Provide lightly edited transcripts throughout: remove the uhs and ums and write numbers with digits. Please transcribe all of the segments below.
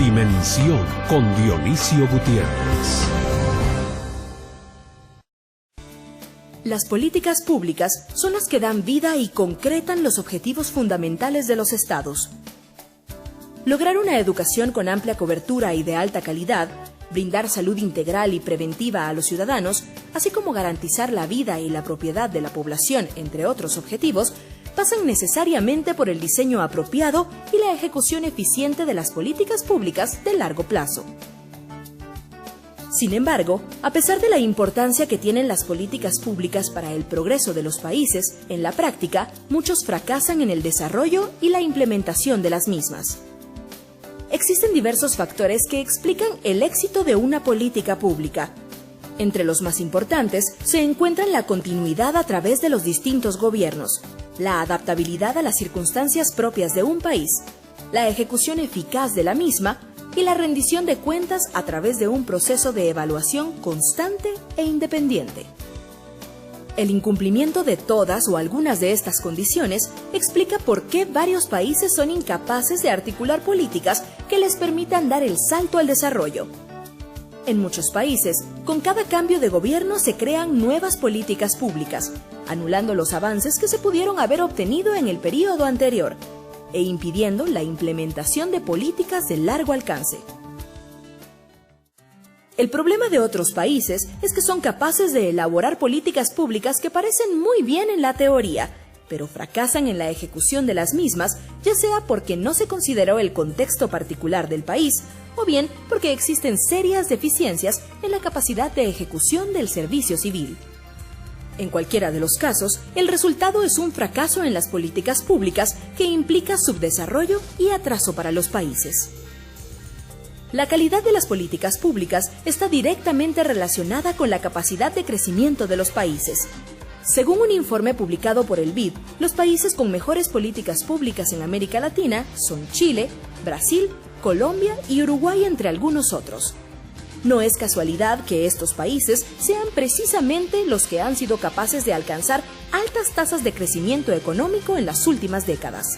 Dimensión con Dionisio Gutiérrez. Las políticas públicas son las que dan vida y concretan los objetivos fundamentales de los estados. Lograr una educación con amplia cobertura y de alta calidad, brindar salud integral y preventiva a los ciudadanos, así como garantizar la vida y la propiedad de la población, entre otros objetivos, pasan necesariamente por el diseño apropiado y la ejecución eficiente de las políticas públicas de largo plazo. Sin embargo, a pesar de la importancia que tienen las políticas públicas para el progreso de los países, en la práctica, muchos fracasan en el desarrollo y la implementación de las mismas. Existen diversos factores que explican el éxito de una política pública. Entre los más importantes se encuentran la continuidad a través de los distintos gobiernos, la adaptabilidad a las circunstancias propias de un país, la ejecución eficaz de la misma y la rendición de cuentas a través de un proceso de evaluación constante e independiente. El incumplimiento de todas o algunas de estas condiciones explica por qué varios países son incapaces de articular políticas que les permitan dar el salto al desarrollo. En muchos países, con cada cambio de gobierno se crean nuevas políticas públicas, anulando los avances que se pudieron haber obtenido en el periodo anterior e impidiendo la implementación de políticas de largo alcance. El problema de otros países es que son capaces de elaborar políticas públicas que parecen muy bien en la teoría, pero fracasan en la ejecución de las mismas, ya sea porque no se consideró el contexto particular del país, o bien porque existen serias deficiencias en la capacidad de ejecución del servicio civil. En cualquiera de los casos, el resultado es un fracaso en las políticas públicas que implica subdesarrollo y atraso para los países. La calidad de las políticas públicas está directamente relacionada con la capacidad de crecimiento de los países. Según un informe publicado por el BID, los países con mejores políticas públicas en América Latina son Chile, Brasil, Colombia y Uruguay, entre algunos otros. No es casualidad que estos países sean precisamente los que han sido capaces de alcanzar altas tasas de crecimiento económico en las últimas décadas.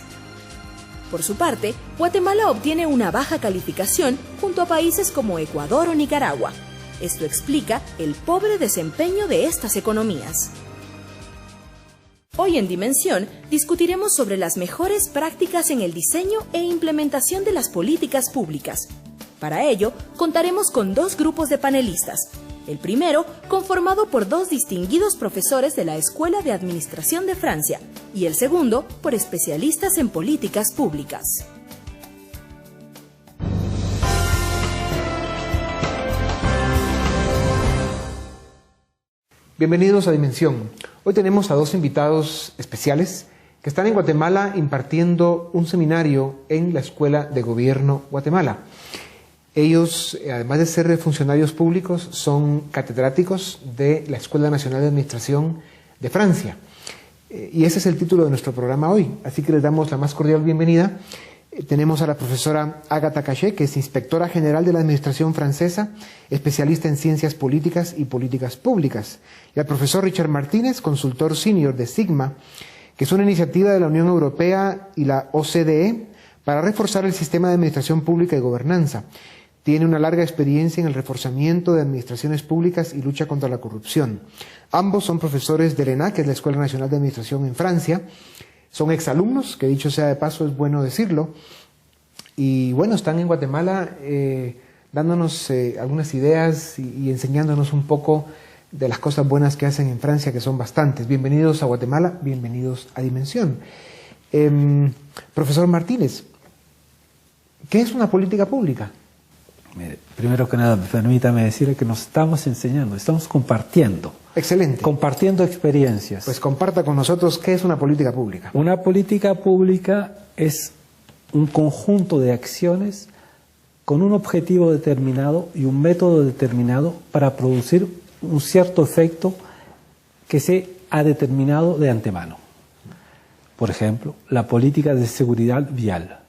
Por su parte, Guatemala obtiene una baja calificación junto a países como Ecuador o Nicaragua. Esto explica el pobre desempeño de estas economías. Hoy en Dimensión discutiremos sobre las mejores prácticas en el diseño e implementación de las políticas públicas. Para ello, contaremos con dos grupos de panelistas. El primero, conformado por dos distinguidos profesores de la Escuela de Administración de Francia, y el segundo, por especialistas en políticas públicas. Bienvenidos a Dimensión. Hoy tenemos a dos invitados especiales que están en Guatemala impartiendo un seminario en la Escuela de Gobierno Guatemala. Ellos, además de ser funcionarios públicos, son catedráticos de la Escuela Nacional de Administración de Francia. Y ese es el título de nuestro programa hoy, así que les damos la más cordial bienvenida. Tenemos a la profesora Agatha Cachet, que es inspectora general de la Administración francesa, especialista en ciencias políticas y políticas públicas. Y al profesor Richard Martínez, consultor senior de Sigma, que es una iniciativa de la Unión Europea y la OCDE para reforzar el sistema de administración pública y gobernanza. Tiene una larga experiencia en el reforzamiento de administraciones públicas y lucha contra la corrupción. Ambos son profesores de l'ENA, que es la Escuela Nacional de Administración en Francia. Son exalumnos, que dicho sea de paso es bueno decirlo. Y bueno, están en Guatemala dándonos algunas ideas y enseñándonos un poco de las cosas buenas que hacen en Francia, que son bastantes. Bienvenidos a Guatemala, bienvenidos a Dimensión. Profesor Martínez, ¿qué es una política pública? Primero que nada, permítame decirle que nos estamos enseñando, estamos compartiendo. Excelente. Compartiendo experiencias. Pues comparta con nosotros qué es una política pública. Una política pública es un conjunto de acciones con un objetivo determinado y un método determinado para producir un cierto efecto que se ha determinado de antemano. Por ejemplo, la política de seguridad vial.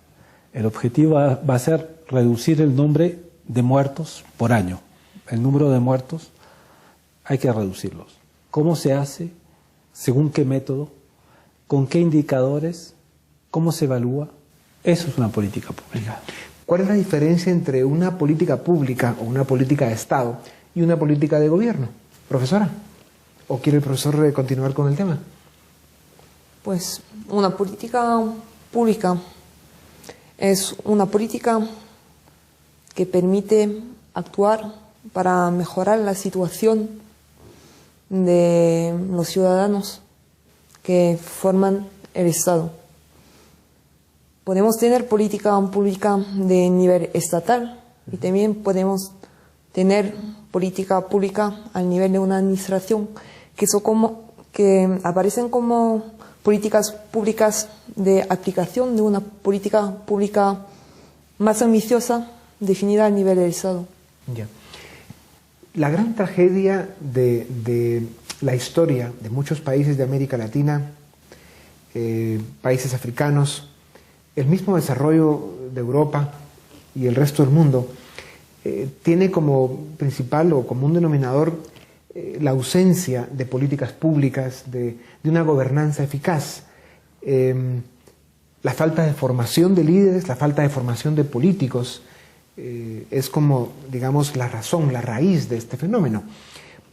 El objetivo va a ser reducir el número de muertos por año. El número de muertos hay que reducirlos. ¿Cómo se hace? ¿Según qué método? ¿Con qué indicadores? ¿Cómo se evalúa? Eso es una política pública. ¿Cuál es la diferencia entre una política pública o una política de Estado y una política de gobierno? Profesora, ¿o quiere el profesor continuar con el tema? Pues una política pública es una política que permite actuar para mejorar la situación de los ciudadanos que forman el Estado. Podemos tener política pública de nivel estatal y también podemos tener política pública al nivel de una administración que aparecen como políticas públicas de aplicación de una política pública más ambiciosa definida a nivel del Estado. Ya. La gran tragedia de la historia de muchos países de América Latina, países africanos, el mismo desarrollo de Europa y el resto del mundo, tiene como principal o común denominador la ausencia de políticas públicas, de una gobernanza eficaz, la falta de formación de líderes, la falta de formación de políticos, es como, digamos, la razón, la raíz de este fenómeno.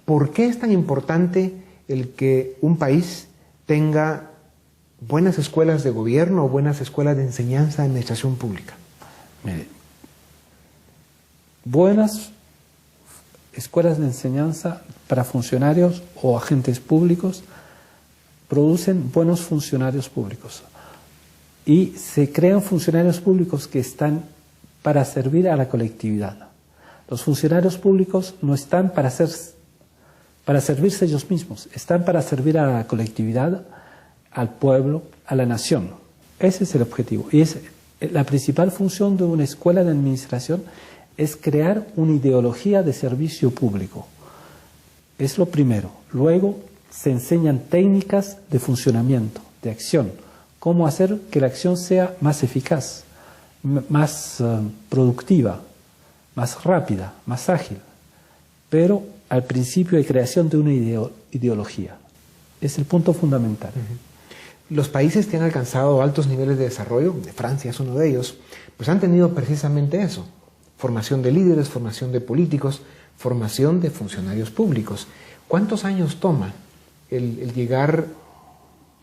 ¿Por qué es tan importante el que un país tenga buenas escuelas de gobierno o buenas escuelas de enseñanza de administración pública? Mire, buenas escuelas de enseñanza para funcionarios o agentes públicos producen buenos funcionarios públicos y se crean funcionarios públicos que están para servir a la colectividad. Los funcionarios públicos no están para servirse ellos mismos, están para servir a la colectividad, al pueblo, a la nación. Ese es el objetivo. Y es la principal función de una escuela de administración es crear una ideología de servicio público. Es lo primero. Luego se enseñan técnicas de funcionamiento, de acción. Cómo hacer que la acción sea más eficaz, más productiva, más rápida, más ágil. Pero al principio hay creación de una ideología. Es el punto fundamental. Los países que han alcanzado altos niveles de desarrollo, Francia es uno de ellos, pues han tenido precisamente eso: formación de líderes, formación de políticos, formación de funcionarios públicos. ¿Cuántos años toma el llegar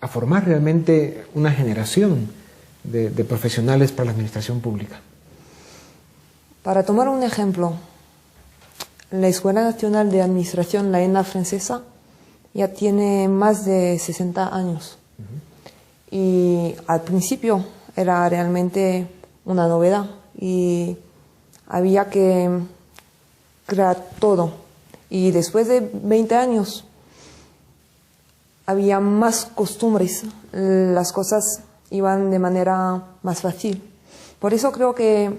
a formar realmente una generación de profesionales para la administración pública? Para tomar un ejemplo, la Escuela Nacional de Administración, la ENA francesa, ya tiene más de 60 años. Y al principio era realmente una novedad y había que crear todo. Y después de 20 años había más costumbres, las cosas iban de manera más fácil. Por eso creo que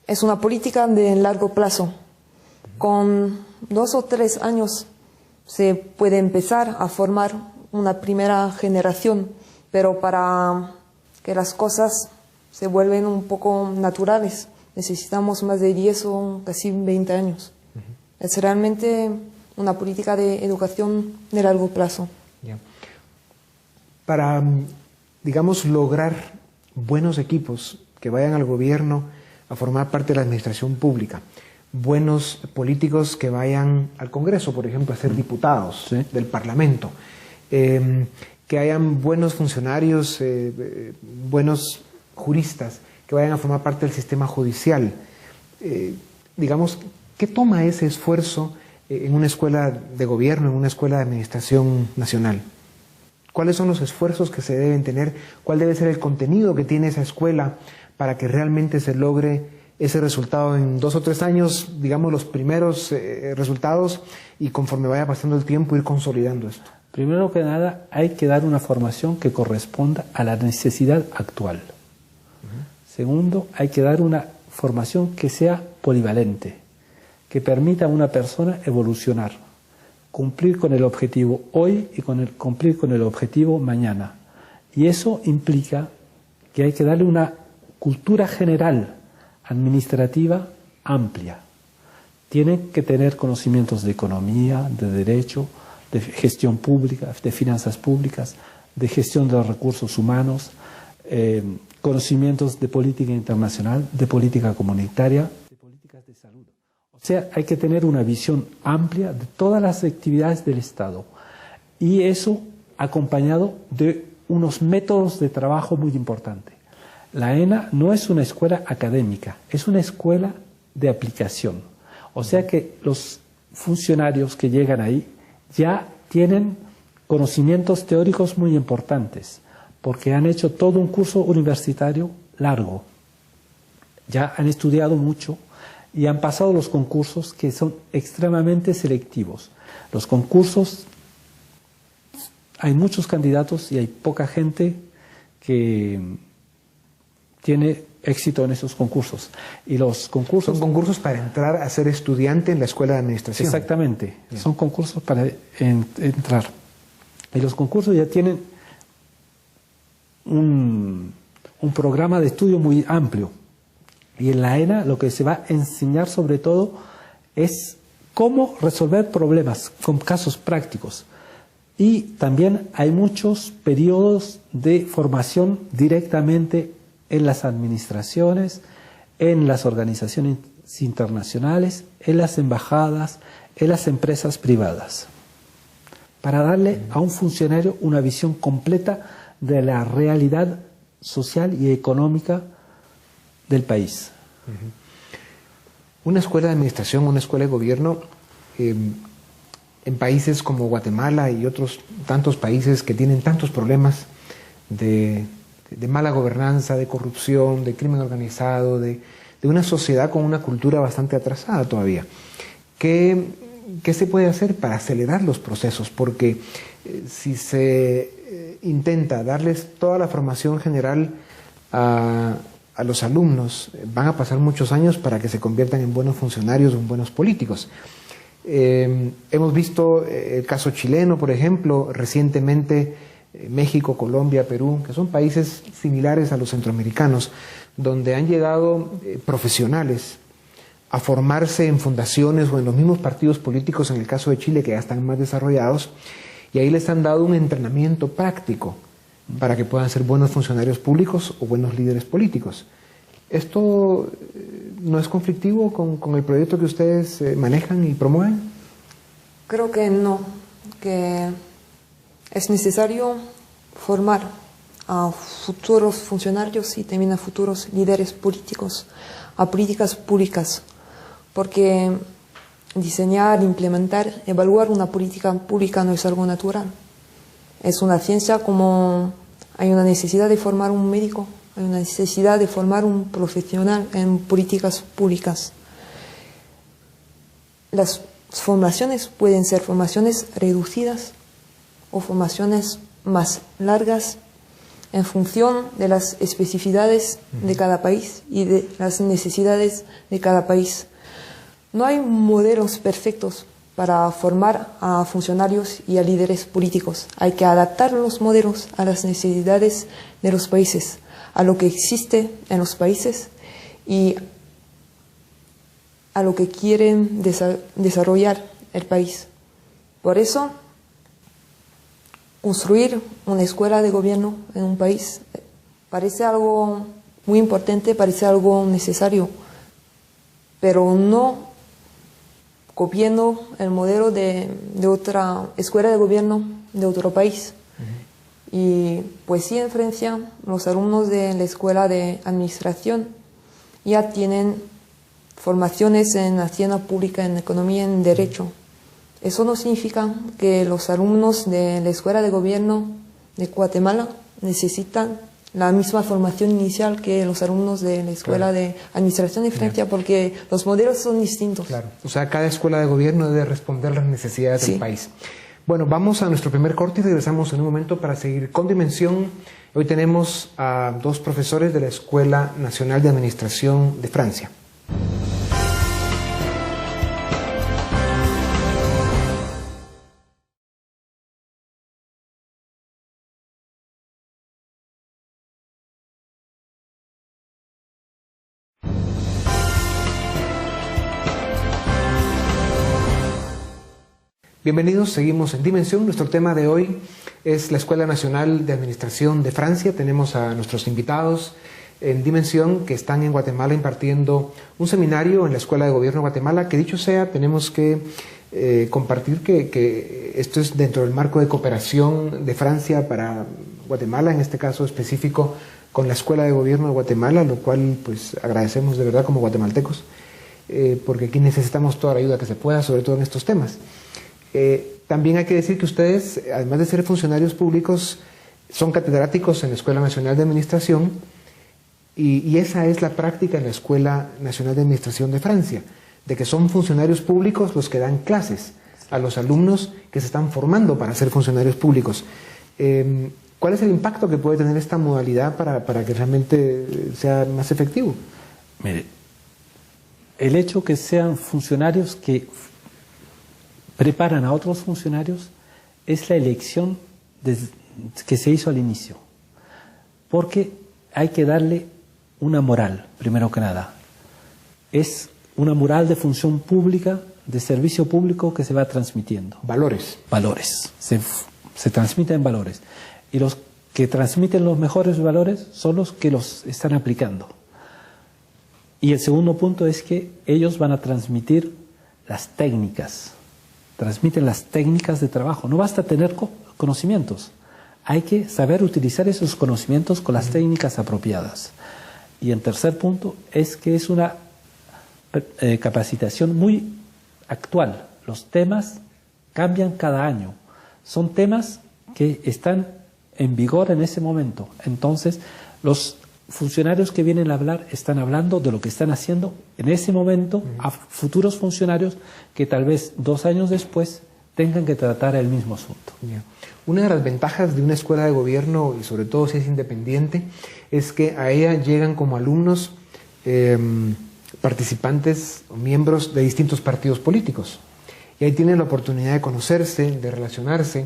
es una política de largo plazo. Con 2 o 3 años se puede empezar a formar una primera generación, pero para que las cosas se vuelvan un poco naturales necesitamos más de 10 o casi 20 años. Es realmente una política de educación de largo plazo. Yeah. Para, digamos, lograr buenos equipos que vayan al gobierno a formar parte de la administración pública, buenos políticos que vayan al Congreso, por ejemplo, a ser diputados del Parlamento, que hayan buenos funcionarios, buenos juristas que vayan a formar parte del sistema judicial. Digamos, ¿qué toma ese esfuerzo en una escuela de gobierno, en una escuela de administración nacional? ¿Cuáles son los esfuerzos que se deben tener? ¿Cuál debe ser el contenido que tiene esa escuela para que realmente se logre ese resultado en 2 o 3 años, digamos, los primeros resultados, y conforme vaya pasando el tiempo ir consolidando esto? Primero que nada, hay que dar una formación que corresponda a la necesidad actual. Segundo, hay que dar una formación que sea polivalente, que permita a una persona evolucionar, cumplir con el objetivo hoy y cumplir con el objetivo mañana. Y eso implica que hay que darle una cultura general, administrativa, amplia. Tienen que tener conocimientos de economía, de derecho, de gestión pública, de finanzas públicas, de gestión de los recursos humanos, conocimientos de política internacional, de política comunitaria, de políticas de salud. O sea, hay que tener una visión amplia de todas las actividades del Estado. Y eso acompañado de unos métodos de trabajo muy importantes. La ENA no es una escuela académica, es una escuela de aplicación. O sea que los funcionarios que llegan ahí ya tienen conocimientos teóricos muy importantes, porque han hecho todo un curso universitario largo. Ya han estudiado mucho y han pasado los concursos que son extremadamente selectivos. Los concursos, hay muchos candidatos y hay poca gente que tiene éxito en esos concursos. Y los concursos... Son concursos para entrar a ser estudiante en la escuela de administración. Exactamente, Bien. Son concursos para entrar. Y los concursos ya tienen un programa de estudio muy amplio. Y en la ENA lo que se va a enseñar sobre todo es cómo resolver problemas con casos prácticos. Y también hay muchos periodos de formación directamente en las administraciones, en las organizaciones internacionales, en las embajadas, en las empresas privadas, para darle a un funcionario una visión completa de la realidad social y económica del país. Una escuela de administración, una escuela de gobierno, en países como Guatemala y otros tantos países que tienen tantos problemas de mala gobernanza, de corrupción, de crimen organizado, de una sociedad con una cultura bastante atrasada todavía. ¿Qué se puede hacer para acelerar los procesos? Porque si se intenta darles toda la formación general a los alumnos, van a pasar muchos años para que se conviertan en buenos funcionarios o en buenos políticos. Hemos visto el caso chileno, por ejemplo, recientemente México, Colombia, Perú, que son países similares a los centroamericanos, donde han llegado profesionales a formarse en fundaciones o en los mismos partidos políticos, en el caso de Chile, que ya están más desarrollados, y ahí les han dado un entrenamiento práctico para que puedan ser buenos funcionarios públicos o buenos líderes políticos. ¿Esto no es conflictivo con el proyecto que ustedes manejan y promueven? Creo que no, que es necesario formar a futuros funcionarios y también a futuros líderes políticos, a políticas públicas, porque diseñar, implementar, evaluar una política pública no es algo natural. Es una ciencia como hay una necesidad de formar un médico, hay una necesidad de formar un profesional en políticas públicas. Las formaciones pueden ser formaciones reducidas o formaciones más largas en función de las especificidades de cada país y de las necesidades de cada país. No hay modelos perfectos para formar a funcionarios y a líderes políticos. Hay que adaptar los modelos a las necesidades de los países, a lo que existe en los países y a lo que quieren desarrollar el país. Por eso, construir una escuela de gobierno en un país parece algo muy importante, parece algo necesario, pero no copiando el modelo de otra escuela de gobierno de otro país. Y pues sí, en Francia, los alumnos de la escuela de administración ya tienen formaciones en hacienda pública, en economía, en derecho. Eso no significa que los alumnos de la escuela de gobierno de Guatemala necesitan la misma formación inicial que los alumnos de la escuela de administración de Francia, porque los modelos son distintos. Claro, o sea, cada escuela de gobierno debe responder a las necesidades del país. Bueno, vamos a nuestro primer corte y regresamos en un momento para seguir con Dimensión. Hoy tenemos a dos profesores de la Escuela Nacional de Administración de Francia. Bienvenidos, seguimos en Dimensión. Nuestro tema de hoy es la Escuela Nacional de Administración de Francia. Tenemos a nuestros invitados, en Dimensión, que están en Guatemala impartiendo un seminario en la Escuela de Gobierno de Guatemala, que dicho sea, tenemos que compartir que esto es dentro del marco de cooperación de Francia para Guatemala, en este caso específico con la Escuela de Gobierno de Guatemala, lo cual pues agradecemos de verdad como guatemaltecos, porque aquí necesitamos toda la ayuda que se pueda, sobre todo en estos temas. También hay que decir que ustedes, además de ser funcionarios públicos, son catedráticos en la Escuela Nacional de Administración, y esa es la práctica en la Escuela Nacional de Administración de Francia, de que son funcionarios públicos los que dan clases a los alumnos que se están formando para ser funcionarios públicos. ¿Cuál es el impacto que puede tener esta modalidad para que realmente sea más efectivo? Mire, el hecho que sean funcionarios que preparan a otros funcionarios es la elección que se hizo al inicio, porque hay que darle una moral, primero que nada. Es una moral de función pública, de servicio público que se va transmitiendo. Valores. Valores. Se transmiten valores. Y los que transmiten los mejores valores son los que los están aplicando. Y el segundo punto es que ellos van a transmitir las técnicas. Transmiten las técnicas de trabajo. No basta tener conocimientos. Hay que saber utilizar esos conocimientos con las técnicas apropiadas. Y el tercer punto es que es una capacitación muy actual. Los temas cambian cada año. Son temas que están en vigor en ese momento. Entonces, los funcionarios que vienen a hablar están hablando de lo que están haciendo en ese momento a futuros funcionarios que tal vez 2 años después tengan que tratar el mismo asunto. Yeah. Una de las ventajas de una escuela de gobierno, y sobre todo si es independiente, es que a ella llegan como alumnos participantes o miembros de distintos partidos políticos. Y ahí tienen la oportunidad de conocerse, de relacionarse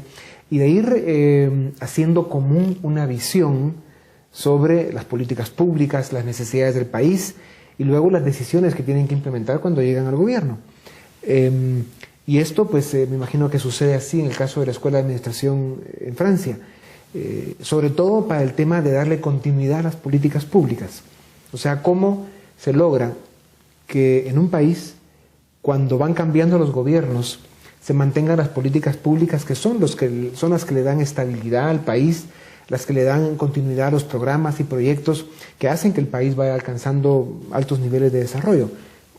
y de ir haciendo común una visión sobre las políticas públicas, las necesidades del país y luego las decisiones que tienen que implementar cuando llegan al gobierno. Y esto, pues, me imagino que sucede así en el caso de la Escuela de Administración en Francia, sobre todo para el tema de darle continuidad a las políticas públicas. O sea, cómo se logra que en un país, cuando van cambiando los gobiernos, se mantengan las políticas públicas que son las que le dan estabilidad al país, las que le dan continuidad a los programas y proyectos que hacen que el país vaya alcanzando altos niveles de desarrollo.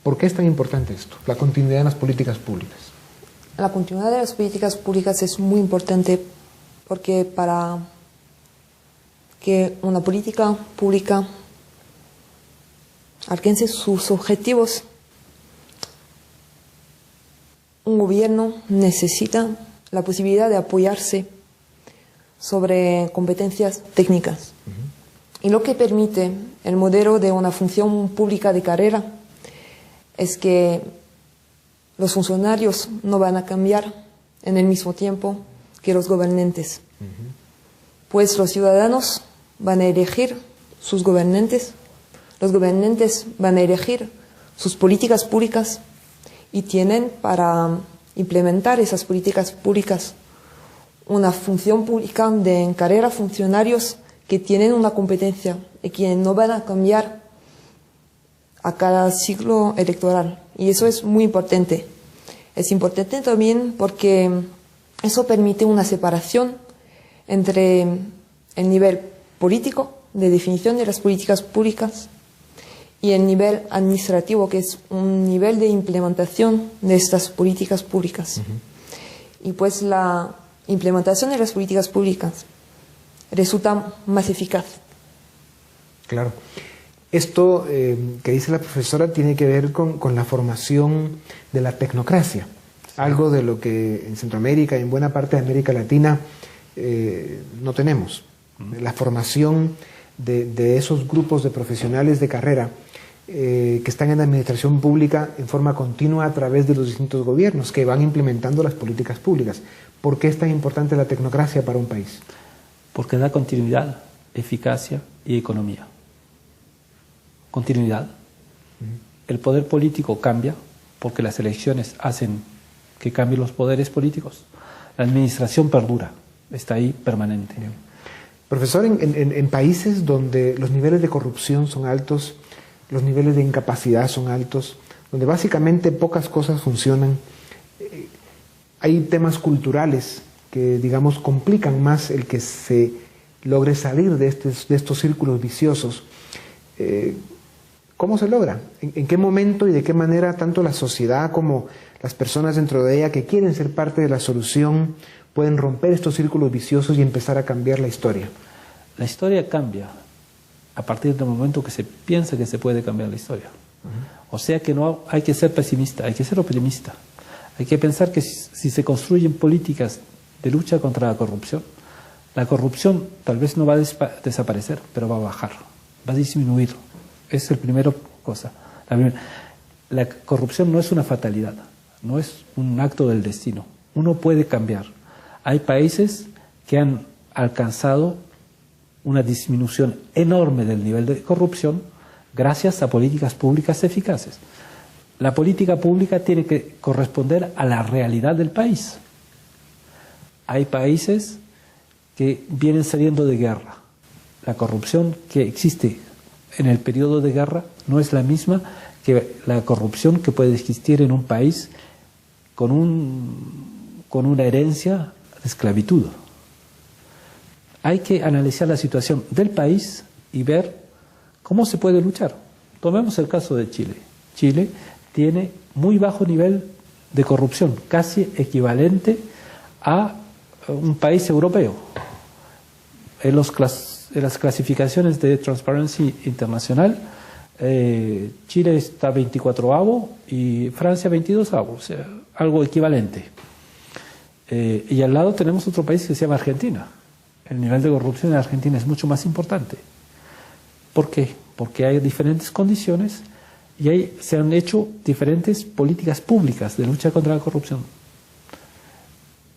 ¿Por qué es tan importante esto, la continuidad en las políticas públicas? La continuidad de las políticas públicas es muy importante porque para que una política pública alcance sus objetivos, un gobierno necesita la posibilidad de apoyarse sobre competencias técnicas. Y lo que permite el modelo de una función pública de carrera es que los funcionarios no van a cambiar en el mismo tiempo que los gobernantes. Pues los ciudadanos van a elegir sus gobernantes, los gobernantes van a elegir sus políticas públicas y tienen para implementar esas políticas públicas una función pública de encargar a funcionarios que tienen una competencia y que no van a cambiar a cada ciclo electoral. Y eso es muy importante. Es importante también porque eso permite una separación entre el nivel político de definición de las políticas públicas y el nivel administrativo, que es un nivel de implementación de estas políticas públicas. Y pues la implementación de las políticas públicas resulta más eficaz. Claro. Esto que dice la profesora tiene que ver con la formación de la tecnocracia, algo de lo que en Centroamérica y en buena parte de América Latina no tenemos. La formación de esos grupos de profesionales de carrera que están en la administración pública en forma continua a través de los distintos gobiernos que van implementando las políticas públicas. ¿Por qué es tan importante la tecnocracia para un país? Porque da continuidad, eficacia y economía. Continuidad. El poder político cambia porque las elecciones hacen que cambien los poderes políticos. La administración perdura, está ahí permanente. Profesor, en países donde los niveles de corrupción son altos, los niveles de incapacidad son altos, donde básicamente pocas cosas funcionan, hay temas culturales que, digamos, complican más el que se logre salir de estos círculos viciosos. ¿Cómo se logra? ¿En qué momento y de qué manera tanto la sociedad como las personas dentro de ella que quieren ser parte de la solución pueden romper estos círculos viciosos y empezar a cambiar la historia? La historia cambia a partir del momento que se piensa que se puede cambiar la historia. O sea que no hay que ser pesimista, hay que ser optimista. Hay que pensar que si se construyen políticas de lucha contra la corrupción tal vez no va a desaparecer, pero va a bajar, va a disminuir. Esa es la primera cosa. La corrupción no es una fatalidad, no es un acto del destino. Uno puede cambiar. Hay países que han alcanzado una disminución enorme del nivel de corrupción gracias a políticas públicas eficaces. La política pública tiene que corresponder a la realidad del país. Hay países que vienen saliendo de guerra. La corrupción que existe en el periodo de guerra no es la misma que la corrupción que puede existir en un país con una herencia de esclavitud. Hay que analizar la situación del país y ver cómo se puede luchar. Tomemos el caso de Chile. Chile tiene muy bajo nivel de corrupción, casi equivalente a un país europeo. En las clasificaciones de Transparency International, Chile está 24avo y Francia 22avo, o sea, algo equivalente. Y al lado tenemos otro país que se llama Argentina. El nivel de corrupción en Argentina es mucho más importante. ¿Por qué? Porque hay diferentes condiciones y ahí se han hecho diferentes políticas públicas de lucha contra la corrupción.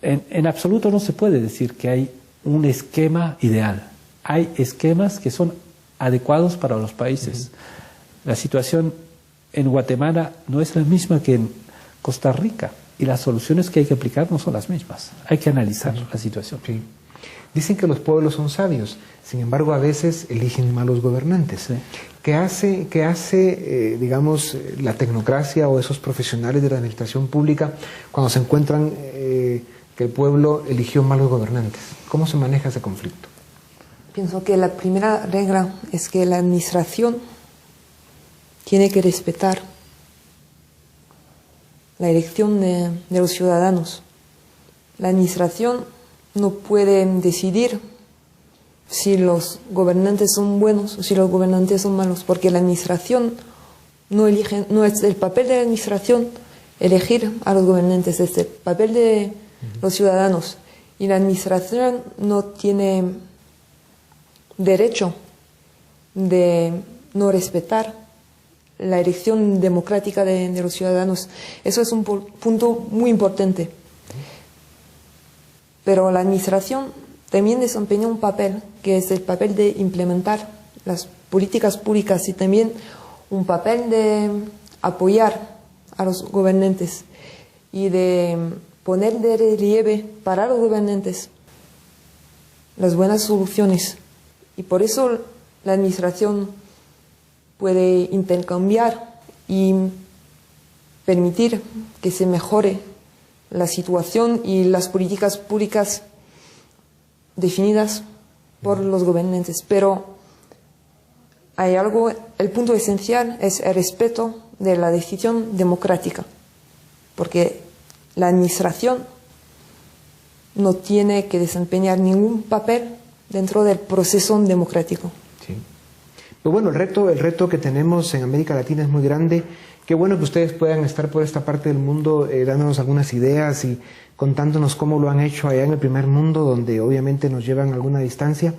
En absoluto no se puede decir que hay un esquema ideal. Hay esquemas que son adecuados para los países. La situación en Guatemala no es la misma que en Costa Rica y las soluciones que hay que aplicar no son las mismas. Hay que analizar la situación. Sí. Dicen que los pueblos son sabios, sin embargo a veces eligen malos gobernantes. Sí. ¿Qué hace, digamos, la tecnocracia o esos profesionales de la administración pública cuando se encuentran que el pueblo eligió malos gobernantes? ¿Cómo se maneja ese conflicto? Pienso que la primera regla es que la administración tiene que respetar la elección de los ciudadanos. La administración no puede decidir si los gobernantes son buenos o si los gobernantes son malos, porque la administración no es el papel de la administración elegir a los gobernantes, es el papel de los ciudadanos. Y la administración no tiene derecho de no respetar la elección democrática de los ciudadanos. Eso es un punto muy importante. Pero la administración también desempeña un papel, que es el papel de implementar las políticas públicas y también un papel de apoyar a los gobernantes y de poner de relieve para los gobernantes las buenas soluciones. Y por eso la administración puede intercambiar y permitir que se mejore la situación y las políticas públicas definidas por los gobernantes. Pero hay algo, el punto esencial es el respeto de la decisión democrática, porque la administración no tiene que desempeñar ningún papel dentro del proceso democrático. Sí. Pues bueno, el reto que tenemos en América Latina es muy grande. Qué bueno que ustedes puedan estar por esta parte del mundo dándonos algunas ideas y contándonos cómo lo han hecho allá en el primer mundo, donde obviamente nos llevan alguna distancia.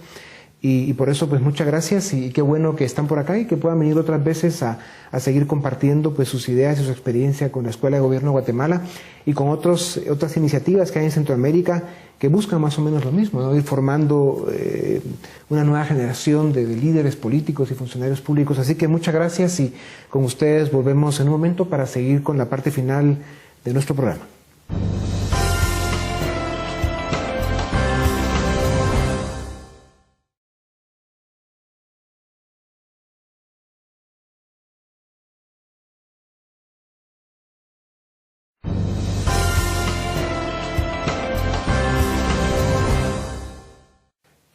Y por eso, pues muchas gracias y qué bueno que están por acá y que puedan venir otras veces a seguir compartiendo pues sus ideas y su experiencia con la Escuela de Gobierno de Guatemala y con otras iniciativas que hay en Centroamérica que buscan más o menos lo mismo, ¿no? Ir formando una nueva generación de líderes políticos y funcionarios públicos. Así que muchas gracias y con ustedes volvemos en un momento para seguir con la parte final de nuestro programa.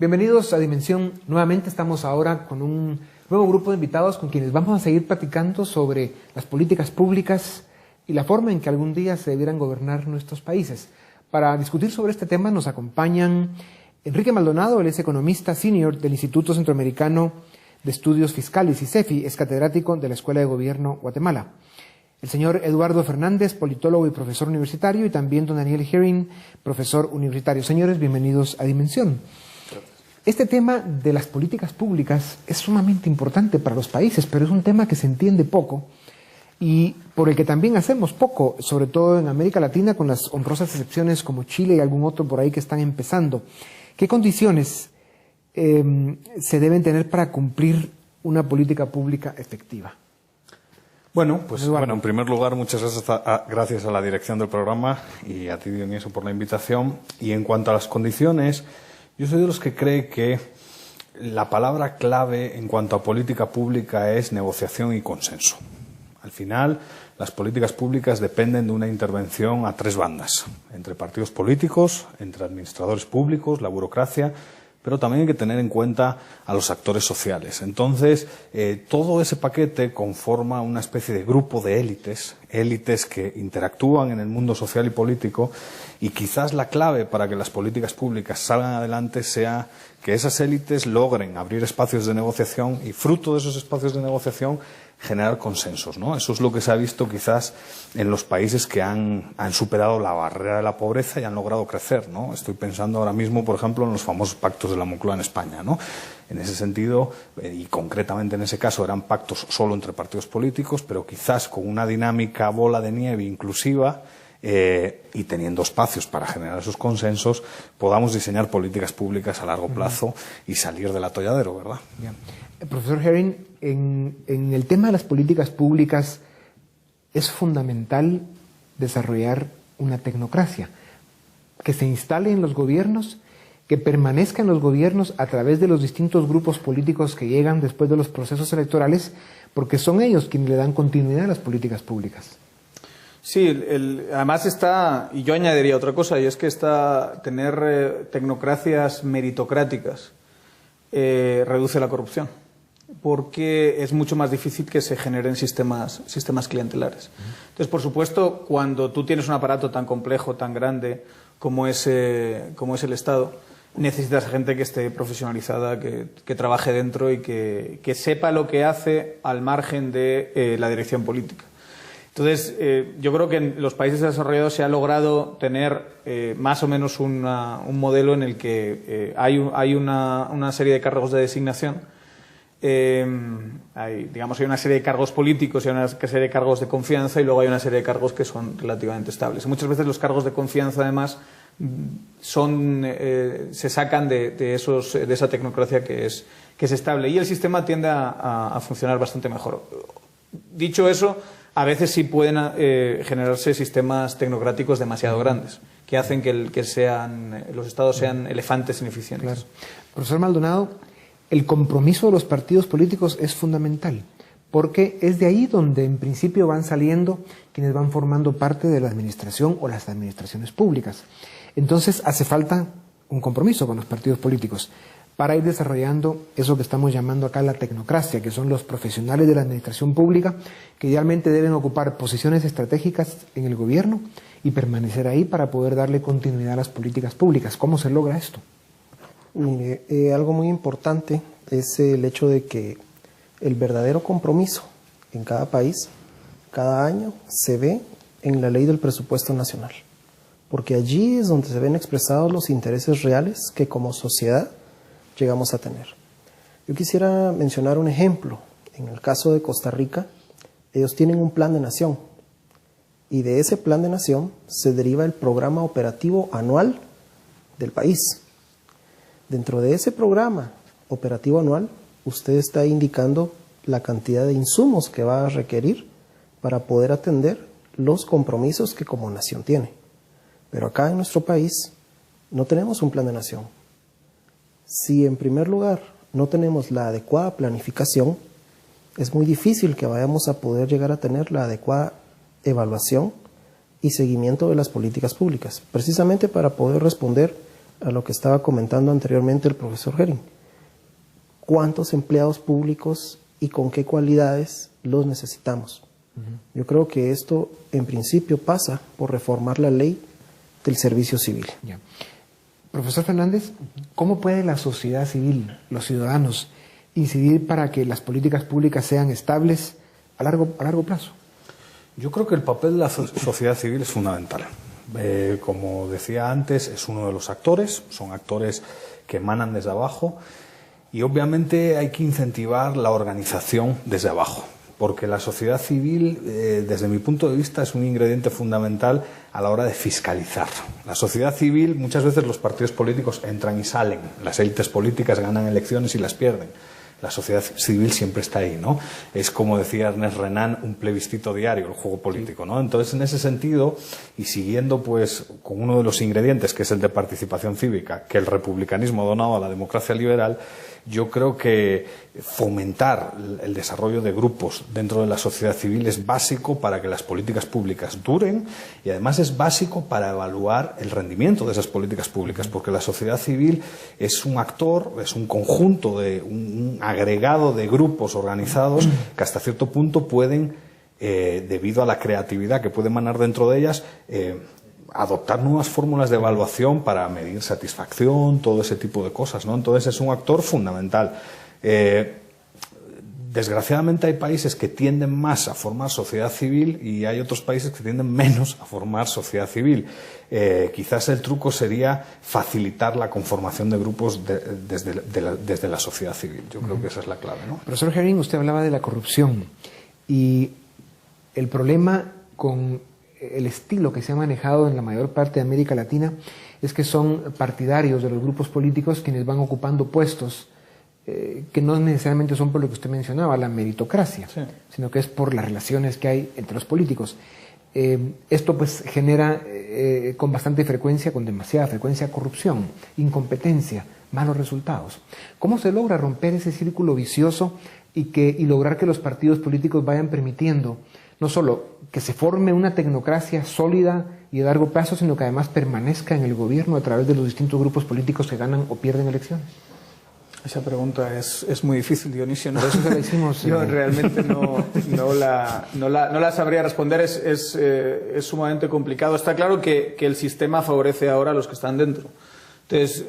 Bienvenidos a Dimensión. Nuevamente estamos ahora con un nuevo grupo de invitados con quienes vamos a seguir platicando sobre las políticas públicas y la forma en que algún día se debieran gobernar nuestros países. Para discutir sobre este tema nos acompañan Enrique Maldonado, él es economista senior del Instituto Centroamericano de Estudios Fiscales, ICEFI, es catedrático de la Escuela de Gobierno Guatemala. El señor Eduardo Fernández, politólogo y profesor universitario, y también don Daniel Herring, profesor universitario. Señores, bienvenidos a Dimensión. Este tema de las políticas públicas es sumamente importante para los países, pero es un tema que se entiende poco y por el que también hacemos poco, sobre todo en América Latina, con las honrosas excepciones como Chile y algún otro por ahí que están empezando. ¿Qué condiciones se deben tener para cumplir una política pública efectiva? Bueno, en primer lugar, muchas gracias a la dirección del programa y a ti, Dioniso, por la invitación. Y en cuanto a las condiciones, yo soy de los que cree que la palabra clave en cuanto a política pública es negociación y consenso. Al final, las políticas públicas dependen de una intervención a tres bandas, entre partidos políticos, entre administradores públicos, la burocracia, pero también hay que tener en cuenta a los actores sociales. Entonces, todo ese paquete conforma una especie de grupo de élites que interactúan en el mundo social y político, y quizás la clave para que las políticas públicas salgan adelante sea que esas élites logren abrir espacios de negociación y, fruto de esos espacios de negociación, generar consensos, ¿no? Eso es lo que se ha visto quizás en los países que han superado la barrera de la pobreza y han logrado crecer, ¿no? Estoy pensando ahora mismo, por ejemplo, en los famosos pactos de la Moncloa en España, ¿no? En ese sentido, y concretamente en ese caso, eran pactos solo entre partidos políticos, pero quizás con una dinámica bola de nieve inclusiva, y teniendo espacios para generar esos consensos, podamos diseñar políticas públicas a largo plazo y salir del atolladero, ¿verdad? Bien. Profesor Herring, en el tema de las políticas públicas es fundamental desarrollar una tecnocracia que se instale en los gobiernos, que permanezca en los gobiernos a través de los distintos grupos políticos que llegan después de los procesos electorales, porque son ellos quienes le dan continuidad a las políticas públicas. Sí, además está, y yo añadiría otra cosa, y es que tener tecnocracias meritocráticas reduce la corrupción, porque es mucho más difícil que se generen sistemas clientelares. Entonces, por supuesto, cuando tú tienes un aparato tan complejo, tan grande como es el Estado, necesitas gente que esté profesionalizada, que trabaje dentro y que sepa lo que hace al margen de la dirección política. Entonces, yo creo que en los países desarrollados se ha logrado tener más o menos un modelo en el que hay una serie de cargos de designación. Hay una serie de cargos políticos y hay una serie de cargos de confianza, y luego hay una serie de cargos que son relativamente estables. Muchas veces los cargos de confianza, además, se sacan de esa tecnocracia que es estable, y el sistema tiende a funcionar bastante mejor. Dicho eso, a veces sí pueden generarse sistemas tecnocráticos demasiado grandes, que hacen que los estados sean elefantes ineficientes. Claro. Profesor Maldonado, el compromiso de los partidos políticos es fundamental, porque es de ahí donde en principio van saliendo quienes van formando parte de la administración o las administraciones públicas. Entonces hace falta un compromiso con los partidos políticos para ir desarrollando eso que estamos llamando acá la tecnocracia, que son los profesionales de la administración pública, que idealmente deben ocupar posiciones estratégicas en el gobierno y permanecer ahí para poder darle continuidad a las políticas públicas. ¿Cómo se logra esto? Mire, algo muy importante es el hecho de que el verdadero compromiso en cada país, cada año, se ve en la ley del presupuesto nacional, porque allí es donde se ven expresados los intereses reales que como sociedad llegamos a tener. Yo quisiera mencionar un ejemplo. En el caso de Costa Rica, ellos tienen un plan de nación, y de ese plan de nación se deriva el programa operativo anual del país. Dentro de ese programa operativo anual, usted está indicando la cantidad de insumos que va a requerir para poder atender los compromisos que como nación tiene. Pero acá en nuestro país no tenemos un plan de nación. Si en primer lugar no tenemos la adecuada planificación, es muy difícil que vayamos a poder llegar a tener la adecuada evaluación y seguimiento de las políticas públicas, precisamente para poder responder a lo que estaba comentando anteriormente el profesor Herring. ¿Cuántos empleados públicos y con qué cualidades los necesitamos? Yo creo que esto en principio pasa por reformar la ley del servicio civil. Ya. Profesor Fernández, ¿cómo puede la sociedad civil, los ciudadanos, incidir para que las políticas públicas sean estables a largo plazo? Yo creo que el papel de la sociedad civil es fundamental. Como decía antes, es uno de los actores, son actores que emanan desde abajo y obviamente hay que incentivar la organización desde abajo, porque la sociedad civil, desde mi punto de vista, es un ingrediente fundamental a la hora de fiscalizar. La sociedad civil, muchas veces los partidos políticos entran y salen, las élites políticas ganan elecciones y las pierden. La sociedad civil siempre está ahí, ¿no? Es, como decía Ernest Renan, un plebiscito diario, el juego político, ¿no? Entonces, en ese sentido, y siguiendo pues con uno de los ingredientes, que es el de participación cívica, que el republicanismo ha donado a la democracia liberal, yo creo que fomentar el desarrollo de grupos dentro de la sociedad civil es básico para que las políticas públicas duren y además es básico para evaluar el rendimiento de esas políticas públicas, porque la sociedad civil es un actor, es un conjunto, un agregado de grupos organizados que hasta cierto punto pueden, debido a la creatividad que puede emanar dentro de ellas, adoptar nuevas fórmulas de evaluación para medir satisfacción, todo ese tipo de cosas, ¿no? Entonces es un actor fundamental. Desgraciadamente hay países que tienden más a formar sociedad civil y hay otros países que tienden menos a formar sociedad civil. Quizás el truco sería facilitar la conformación de grupos desde la sociedad civil. Yo creo que esa es la clave, ¿no? Profesor Herring, usted hablaba de la corrupción y el problema con el estilo que se ha manejado en la mayor parte de América Latina es que son partidarios de los grupos políticos quienes van ocupando puestos que no necesariamente son por lo que usted mencionaba, la meritocracia, sí, sino que es por las relaciones que hay entre los políticos. Esto pues genera con bastante frecuencia, con demasiada frecuencia, corrupción, incompetencia, malos resultados. ¿Cómo se logra romper ese círculo vicioso y lograr que los partidos políticos vayan permitiendo no solo que se forme una tecnocracia sólida y de largo plazo, sino que además permanezca en el gobierno a través de los distintos grupos políticos que ganan o pierden elecciones? Esa pregunta es muy difícil, Dionisio. Por eso se la hicimos. Yo realmente no la sabría responder. Es sumamente complicado. Está claro que el sistema favorece ahora a los que están dentro. Entonces,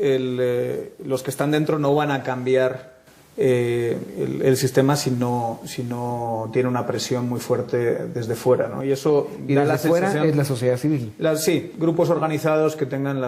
los que están dentro no van a cambiar el sistema si no tiene una presión muy fuerte desde fuera, ¿no? Y eso y da desde la fuera sensación, es la sociedad civil. Sí, grupos organizados que tengan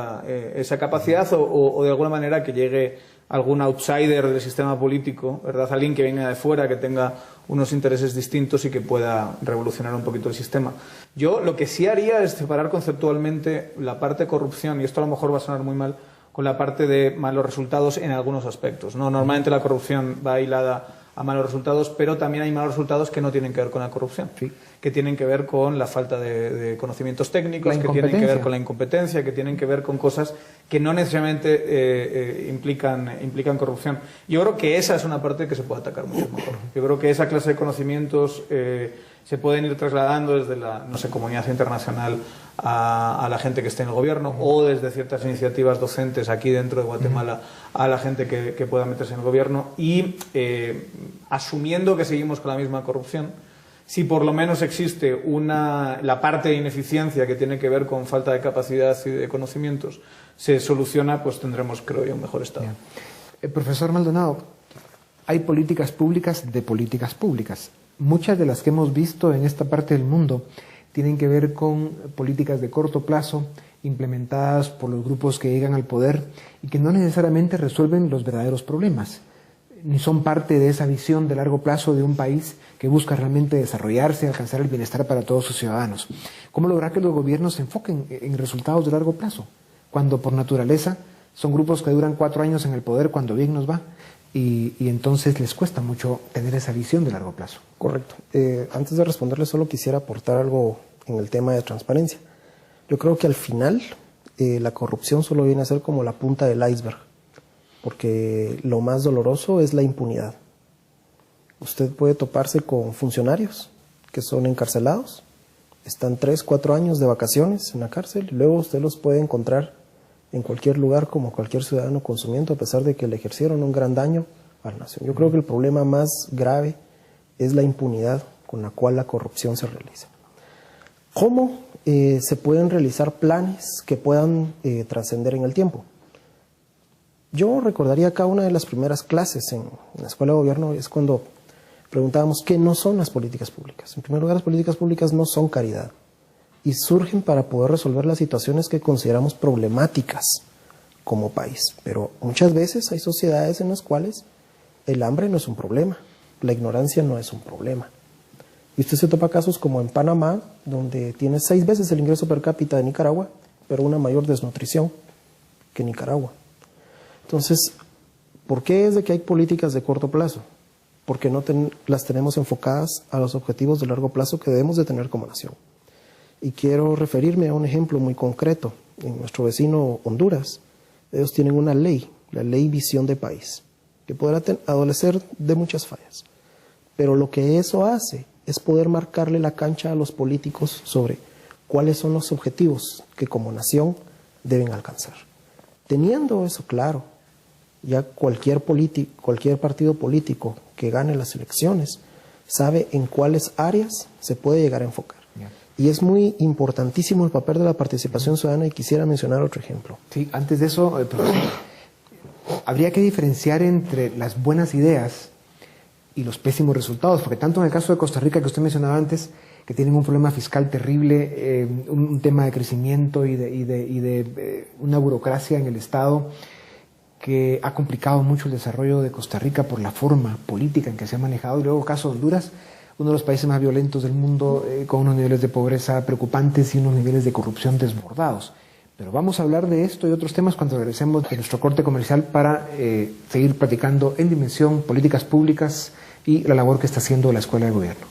esa capacidad o de alguna manera que llegue algún outsider del sistema político, ¿verdad? Alguien que venga de fuera, que tenga unos intereses distintos y que pueda revolucionar un poquito el sistema. Yo lo que sí haría es separar conceptualmente la parte de corrupción, y esto a lo mejor va a sonar muy mal, con la parte de malos resultados en algunos aspectos, ¿no? Normalmente la corrupción va hilada a malos resultados, pero también hay malos resultados que no tienen que ver con la corrupción, sí, que tienen que ver con la falta de conocimientos técnicos, que tienen que ver con la incompetencia, que tienen que ver con cosas que no necesariamente implican corrupción. Yo creo que esa es una parte que se puede atacar mucho mejor. Yo creo que esa clase de conocimientos se pueden ir trasladando desde la comunidad internacional a la gente que esté en el gobierno o desde ciertas iniciativas docentes aquí dentro de Guatemala a la gente que pueda meterse en el gobierno y asumiendo que seguimos con la misma corrupción, si por lo menos existe la parte de ineficiencia que tiene que ver con falta de capacidad y de conocimientos se soluciona, pues tendremos, creo yo, un mejor estado. Profesor Maldonado, hay políticas públicas de políticas públicas. Muchas de las que hemos visto en esta parte del mundo tienen que ver con políticas de corto plazo implementadas por los grupos que llegan al poder y que no necesariamente resuelven los verdaderos problemas, ni son parte de esa visión de largo plazo de un país que busca realmente desarrollarse y alcanzar el bienestar para todos sus ciudadanos. ¿Cómo lograr que los gobiernos se enfoquen en resultados de largo plazo, cuando por naturaleza son grupos que duran 4 años en el poder cuando bien nos va? Y entonces les cuesta mucho tener esa visión de largo plazo. Correcto. Antes de responderle, solo quisiera aportar algo en el tema de transparencia. Yo creo que al final la corrupción solo viene a ser como la punta del iceberg, porque lo más doloroso es la impunidad. Usted puede toparse con funcionarios que son encarcelados, están 3, 4 años de vacaciones en la cárcel, y luego usted los puede encontrar en cualquier lugar como cualquier ciudadano consumiendo, a pesar de que le ejercieron un gran daño a la nación. Yo creo que el problema más grave es la impunidad con la cual la corrupción se realiza. ¿Cómo se pueden realizar planes que puedan trascender en el tiempo? Yo recordaría acá una de las primeras clases en la Escuela de Gobierno, es cuando preguntábamos qué no son las políticas públicas. En primer lugar, las políticas públicas no son caridad y surgen para poder resolver las situaciones que consideramos problemáticas como país. Pero muchas veces hay sociedades en las cuales el hambre no es un problema, la ignorancia no es un problema. Y usted se topa casos como en Panamá, donde tiene 6 veces el ingreso per cápita de Nicaragua, pero una mayor desnutrición que Nicaragua. Entonces, ¿por qué es de que hay políticas de corto plazo? Porque no las tenemos enfocadas a los objetivos de largo plazo que debemos de tener como nación. Y quiero referirme a un ejemplo muy concreto. En nuestro vecino Honduras, ellos tienen una ley, la Ley Visión de País, que podrá adolecer de muchas fallas. Pero lo que eso hace es poder marcarle la cancha a los políticos sobre cuáles son los objetivos que como nación deben alcanzar. Teniendo eso claro, ya cualquier partido político que gane las elecciones sabe en cuáles áreas se puede llegar a enfocar. Y es muy importantísimo el papel de la participación ciudadana, y quisiera mencionar otro ejemplo. Sí, antes de eso, profesor, habría que diferenciar entre las buenas ideas y los pésimos resultados, porque tanto en el caso de Costa Rica, que usted mencionaba antes, que tienen un problema fiscal terrible, un tema de crecimiento y de una burocracia en el Estado que ha complicado mucho el desarrollo de Costa Rica por la forma política en que se ha manejado. Y luego el caso de Honduras, uno de los países más violentos del mundo, con unos niveles de pobreza preocupantes y unos niveles de corrupción desbordados. Pero vamos a hablar de esto y otros temas cuando regresemos de nuestro corte comercial para seguir platicando en Dimensión, políticas públicas y la labor que está haciendo la Escuela de Gobierno.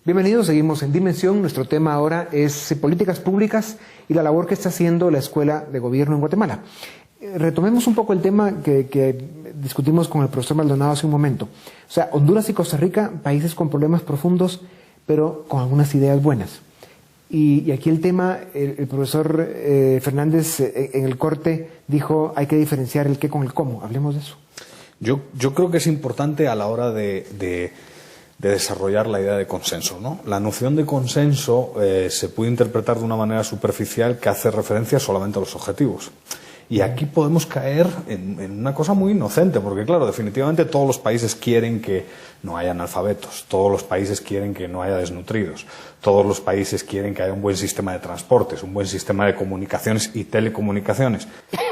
Bienvenidos, seguimos en Dimensión. Nuestro tema ahora es políticas públicas y la labor que está haciendo la Escuela de Gobierno en Guatemala. Retomemos un poco el tema que discutimos con el profesor Maldonado hace un momento. O sea, Honduras y Costa Rica, países con problemas profundos, pero con algunas ideas buenas. Y aquí el tema, el profesor Fernández en el corte dijo, hay que diferenciar el qué con el cómo. Hablemos de eso. Yo creo que es importante a la hora de desarrollar la idea de consenso, ¿no? La noción de consenso se puede interpretar de una manera superficial que hace referencia solamente a los objetivos. Y aquí podemos caer en una cosa muy inocente, porque claro, definitivamente todos los países quieren que no haya analfabetos, todos los países quieren que no haya desnutridos, todos los países quieren que haya un buen sistema de transportes, un buen sistema de comunicaciones y telecomunicaciones.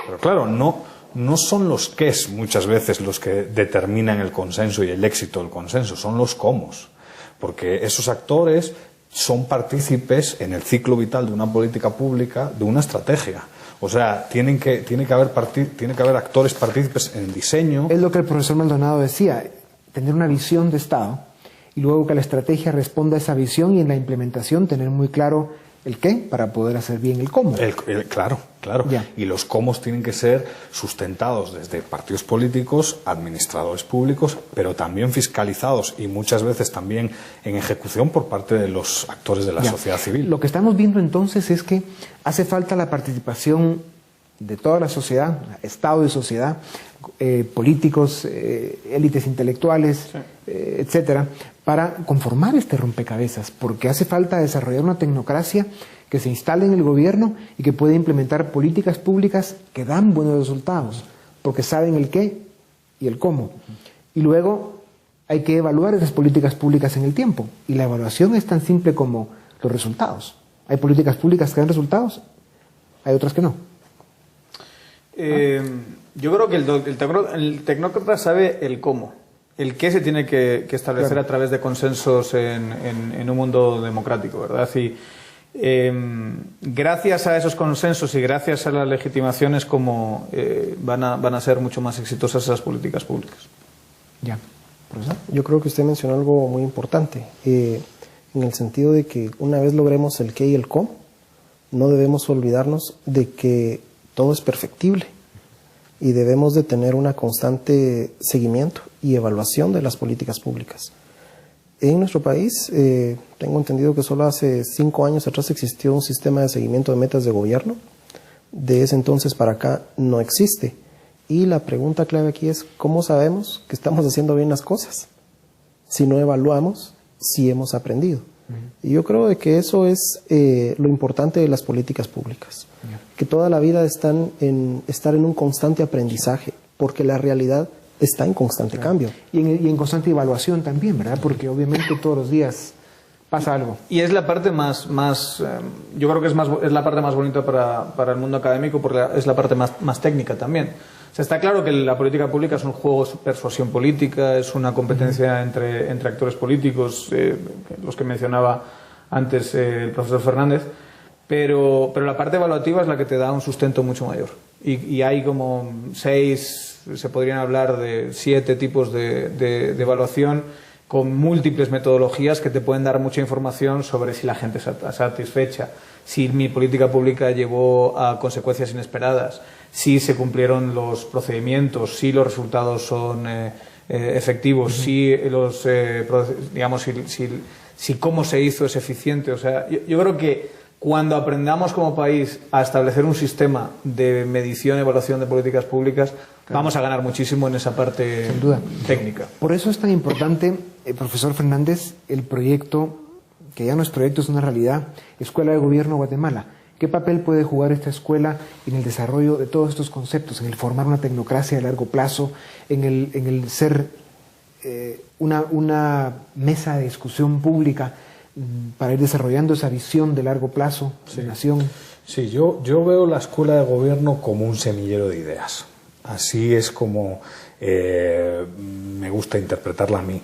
Pero claro, no son los qués muchas veces los que determinan el consenso y el éxito del consenso, son los cómos, porque esos actores son partícipes en el ciclo vital de una política pública, de una estrategia. O sea, tiene que haber actores partícipes en el diseño. Es lo que el profesor Maldonado decía, tener una visión de Estado y luego que la estrategia responda a esa visión y en la implementación tener muy claro el qué para poder hacer bien el cómo. Claro. Ya. Y los cómo tienen que ser sustentados desde partidos políticos, administradores públicos, pero también fiscalizados y muchas veces también en ejecución por parte de los actores de la sociedad civil. Lo que estamos viendo entonces es que hace falta la participación de toda la sociedad, Estado y sociedad, políticos, élites intelectuales, etcétera, para conformar este rompecabezas, porque hace falta desarrollar una tecnocracia que se instale en el gobierno y que pueda implementar políticas públicas que dan buenos resultados, porque saben el qué y el cómo. Y luego hay que evaluar esas políticas públicas en el tiempo, y la evaluación es tan simple como los resultados. Hay políticas públicas que dan resultados, hay otras que no. Yo creo que el tecnócrata sabe el cómo. El qué se tiene que establecer a través de consensos en un mundo democrático, ¿verdad? Y gracias a esos consensos y gracias a las legitimaciones como van a ser mucho más exitosas esas políticas públicas. Ya. ¿Profesor? Yo creo que usted mencionó algo muy importante. en el sentido de que una vez logremos el qué y el cómo, no debemos olvidarnos de que todo es perfectible y debemos de tener una constante seguimiento y evaluación de las políticas públicas. En nuestro país, tengo entendido que solo hace 5 años atrás existió un sistema de seguimiento de metas de gobierno. De ese entonces para acá no existe. Y la pregunta clave aquí es, ¿cómo sabemos que estamos haciendo bien las cosas? Si no evaluamos, si hemos aprendido. Y yo creo de que eso es lo importante de las políticas públicas. Que toda la vida estar en un constante aprendizaje, porque la realidad está en constante cambio. Y en constante evaluación también, ¿verdad? Porque obviamente todos los días pasa algo. Y es la parte más yo creo que es la parte más bonita para el mundo académico, porque es la parte más técnica también. O sea, está claro que la política pública es un juego de persuasión política, es una competencia entre actores políticos, los que mencionaba antes el profesor Fernández, pero la parte evaluativa es la que te da un sustento mucho mayor. Y hay como 6, se podrían hablar de 7 tipos de evaluación con múltiples metodologías que te pueden dar mucha información sobre si la gente está satisfecha, si mi política pública llevó a consecuencias inesperadas, si se cumplieron los procedimientos, si los resultados son efectivos, si los digamos si cómo se hizo es eficiente. O sea, yo creo que cuando aprendamos como país a establecer un sistema de medición y evaluación de políticas públicas, vamos a ganar muchísimo en esa parte sin duda técnica. Por eso es tan importante, profesor Fernández, el proyecto, que ya no es proyecto, es una realidad, Escuela de Gobierno Guatemala. ¿Qué papel puede jugar esta escuela en el desarrollo de todos estos conceptos, en el formar una tecnocracia de largo plazo, en el ser una mesa de discusión pública para ir desarrollando esa visión de largo plazo de nación? Sí, yo veo la Escuela de Gobierno como un semillero de ideas. Así es como me gusta interpretarla a mí.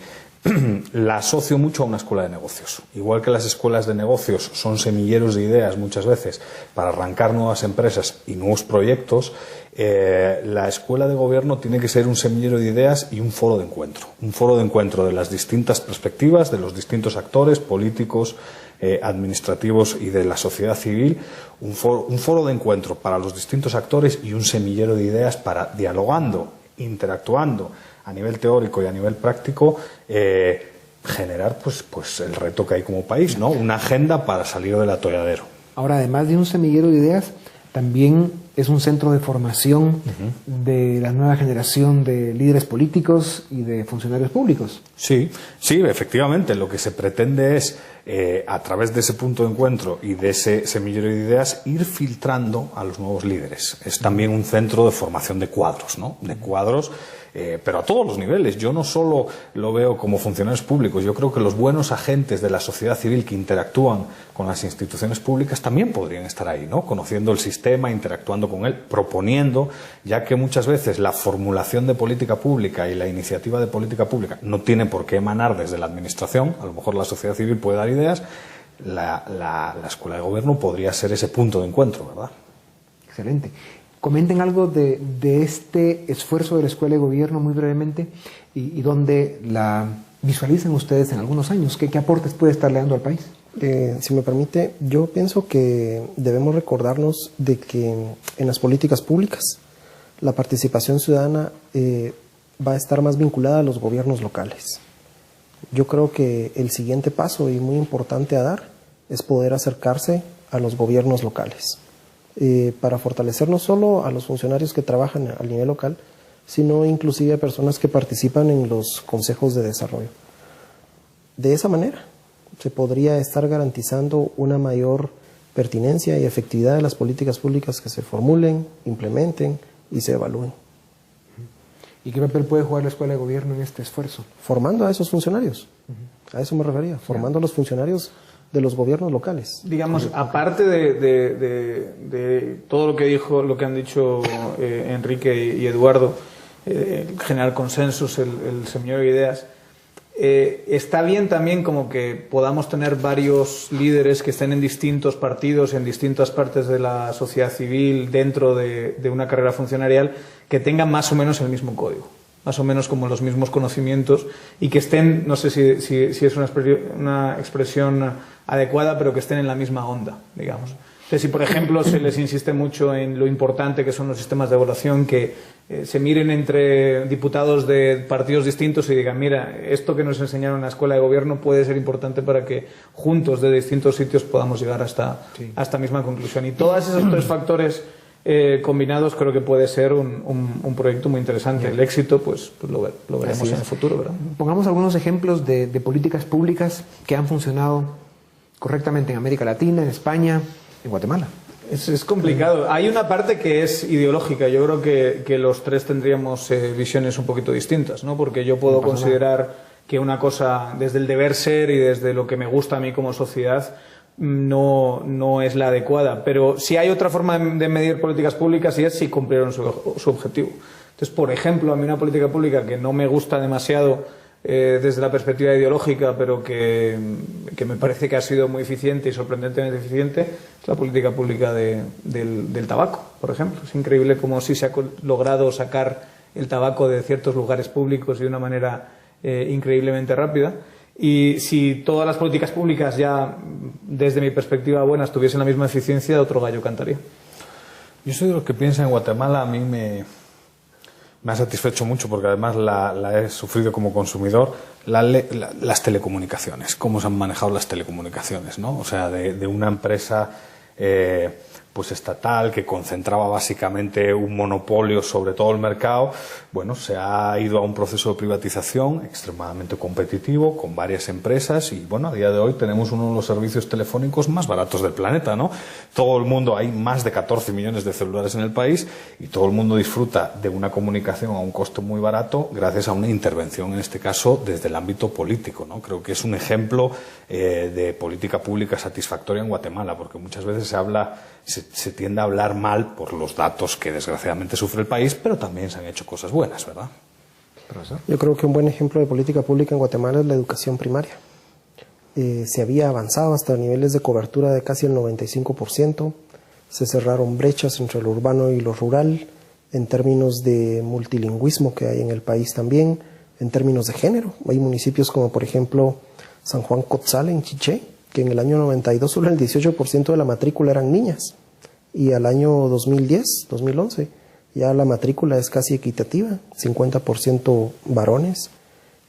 La asocio mucho a una escuela de negocios. Igual que las escuelas de negocios son semilleros de ideas muchas veces para arrancar nuevas empresas y nuevos proyectos, la escuela de gobierno tiene que ser un semillero de ideas y un foro de encuentro. Un foro de encuentro de las distintas perspectivas, de los distintos actores políticos, administrativos y de la sociedad civil, un foro de encuentro para los distintos actores y un semillero de ideas para, dialogando, interactuando a nivel teórico y a nivel práctico, generar pues el reto que hay como país, ¿no? Una agenda para salir del atolladero. Ahora, además de un semillero de ideas, también es un centro de formación de la nueva generación de líderes políticos y de funcionarios públicos. Sí, efectivamente. Lo que se pretende es, a través de ese punto de encuentro y de ese semillero de ideas, ir filtrando a los nuevos líderes. Es también un centro de formación de cuadros, ¿no? De cuadros, pero a todos los niveles. Yo no solo lo veo como funcionarios públicos, yo creo que los buenos agentes de la sociedad civil que interactúan con las instituciones públicas también podrían estar ahí, ¿no? Conociendo el sistema, interactuando con él, proponiendo, ya que muchas veces la formulación de política pública y la iniciativa de política pública no tiene por qué emanar desde la administración. A lo mejor la sociedad civil puede dar ideas. La Escuela de Gobierno podría ser ese punto de encuentro, ¿verdad? Excelente. Comenten algo de este esfuerzo de la Escuela de Gobierno muy brevemente y dónde la visualizan ustedes en algunos años. ¿Qué aportes puede estarle dando al país? Si me permite, yo pienso que debemos recordarnos de que en las políticas públicas la participación ciudadana va a estar más vinculada a los gobiernos locales. Yo creo que el siguiente paso y muy importante a dar es poder acercarse a los gobiernos locales. Para fortalecer no solo a los funcionarios que trabajan a nivel local, sino inclusive a personas que participan en los consejos de desarrollo. De esa manera se podría estar garantizando una mayor pertinencia y efectividad de las políticas públicas que se formulen, implementen y se evalúen. ¿Y qué papel puede jugar la Escuela de Gobierno en este esfuerzo? Formando a esos funcionarios. A eso me refería, formando a los funcionarios de los gobiernos locales. Digamos, aparte de todo lo que han dicho Enrique y Eduardo, generar consensos, el semillero de ideas, está bien también como que podamos tener varios líderes que estén en distintos partidos, en distintas partes de la sociedad civil, dentro de una carrera funcionarial, que tengan más o menos el mismo código. más o menos como los mismos conocimientos y que estén, no sé si es una expresión adecuada, pero que estén en la misma onda, digamos. Entonces, si por ejemplo se les insiste mucho en lo importante que son los sistemas de evaluación, que se miren entre diputados de partidos distintos y digan, mira, esto que nos enseñaron en la escuela de gobierno puede ser importante para que juntos de distintos sitios podamos llegar hasta misma conclusión. Y todos esos tres factores combinados creo que puede ser un proyecto muy interesante. El éxito pues lo veremos en el futuro, ¿verdad? Pongamos algunos ejemplos de políticas públicas que han funcionado correctamente en América Latina, en España, en Guatemala. Es complicado. Hay una parte que es ideológica. Yo creo que los tres tendríamos visiones un poquito distintas, ¿no? Porque yo puedo considerar que una cosa, desde el deber ser y desde lo que me gusta a mí como sociedad, no es la adecuada. Pero sí hay otra forma de medir políticas públicas y es si cumplieron su objetivo. Entonces, por ejemplo, a mí una política pública que no me gusta demasiado desde la perspectiva ideológica, pero que me parece que ha sido muy eficiente y sorprendentemente eficiente, es la política pública del tabaco, por ejemplo. Es increíble cómo sí se ha logrado sacar el tabaco de ciertos lugares públicos de una manera increíblemente rápida. Y si todas las políticas públicas ya, desde mi perspectiva buenas, tuviesen la misma eficiencia, otro gallo cantaría. Yo soy de los que piensa en Guatemala. A mí me ha satisfecho mucho porque además la he sufrido como consumidor, las telecomunicaciones, cómo se han manejado las telecomunicaciones, ¿no? O sea, de una empresa pues estatal que concentraba básicamente un monopolio sobre todo el mercado. Bueno, se ha ido a un proceso de privatización extremadamente competitivo con varias empresas y bueno, a día de hoy tenemos uno de los servicios telefónicos más baratos del planeta, ¿no? Todo el mundo, hay más de 14 millones de celulares en el país y todo el mundo disfruta de una comunicación a un costo muy barato gracias a una intervención, en este caso, desde el ámbito político, ¿no? Creo que es un ejemplo de política pública satisfactoria en Guatemala, porque muchas veces se tiende a hablar mal por los datos que desgraciadamente sufre el país, pero también se han hecho cosas buenas, ¿verdad? ¿Profesor? Yo creo que un buen ejemplo de política pública en Guatemala es la educación primaria. Se había avanzado hasta niveles de cobertura de casi el 95%, se cerraron brechas entre lo urbano y lo rural, en términos de multilingüismo que hay en el país también, en términos de género. Hay municipios como por ejemplo San Juan Cotzal en Chiché, que en el año 92 solo el 18% de la matrícula eran niñas, y al año 2010, 2011, ya la matrícula es casi equitativa, 50% varones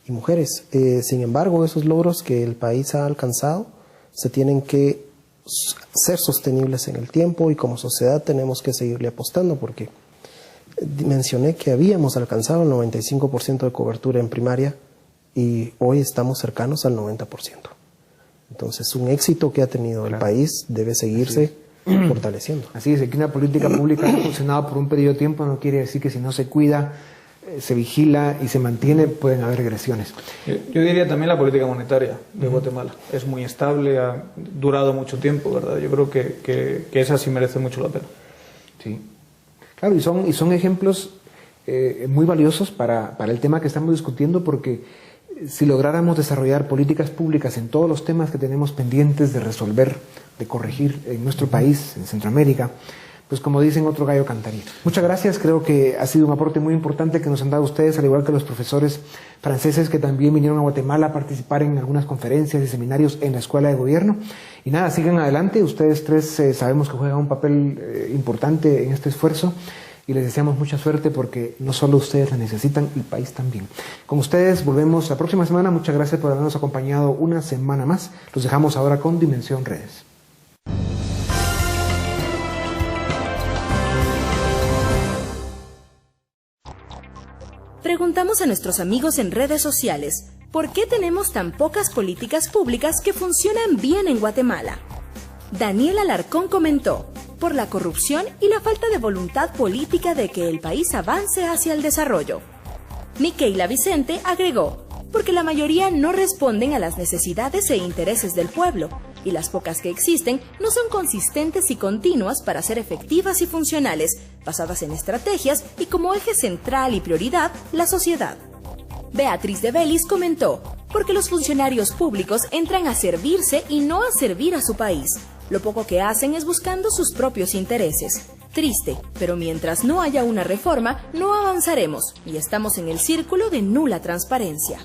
y mujeres. Sin embargo, esos logros que el país ha alcanzado se tienen que ser sostenibles en el tiempo y como sociedad tenemos que seguirle apostando, porque mencioné que habíamos alcanzado el 95% de cobertura en primaria y hoy estamos cercanos al 90%. Entonces, un éxito que ha tenido el país debe seguirse fortaleciendo. Así es, que una política pública ha funcionado por un periodo de tiempo no quiere decir que si no se cuida, se vigila y se mantiene, pueden haber regresiones. Yo diría también la política monetaria de Guatemala. Es muy estable, ha durado mucho tiempo, ¿verdad? Yo creo que esa sí merece mucho la pena. Sí. Claro, y son ejemplos muy valiosos para el tema que estamos discutiendo, porque si lográramos desarrollar políticas públicas en todos los temas que tenemos pendientes de resolver, de corregir en nuestro país, en Centroamérica, pues como dicen, otro gallo cantaría. Muchas gracias, creo que ha sido un aporte muy importante que nos han dado ustedes, al igual que los profesores franceses que también vinieron a Guatemala a participar en algunas conferencias y seminarios en la Escuela de Gobierno. Y nada, sigan adelante, ustedes tres sabemos que juegan un papel importante en este esfuerzo. Y les deseamos mucha suerte porque no solo ustedes la necesitan, el país también. Con ustedes volvemos la próxima semana. Muchas gracias por habernos acompañado una semana más. Los dejamos ahora con Dimensión Redes. Preguntamos a nuestros amigos en redes sociales, ¿por qué tenemos tan pocas políticas públicas que funcionan bien en Guatemala? Daniel Alarcón comentó: por la corrupción y la falta de voluntad política de que el país avance hacia el desarrollo. Miquela Vicente agregó: porque la mayoría no responden a las necesidades e intereses del pueblo, y las pocas que existen no son consistentes y continuas para ser efectivas y funcionales, basadas en estrategias y como eje central y prioridad, la sociedad. Beatriz de Belis comentó: porque los funcionarios públicos entran a servirse y no a servir a su país. Lo poco que hacen es buscando sus propios intereses. Triste, pero mientras no haya una reforma, no avanzaremos y estamos en el círculo de nula transparencia.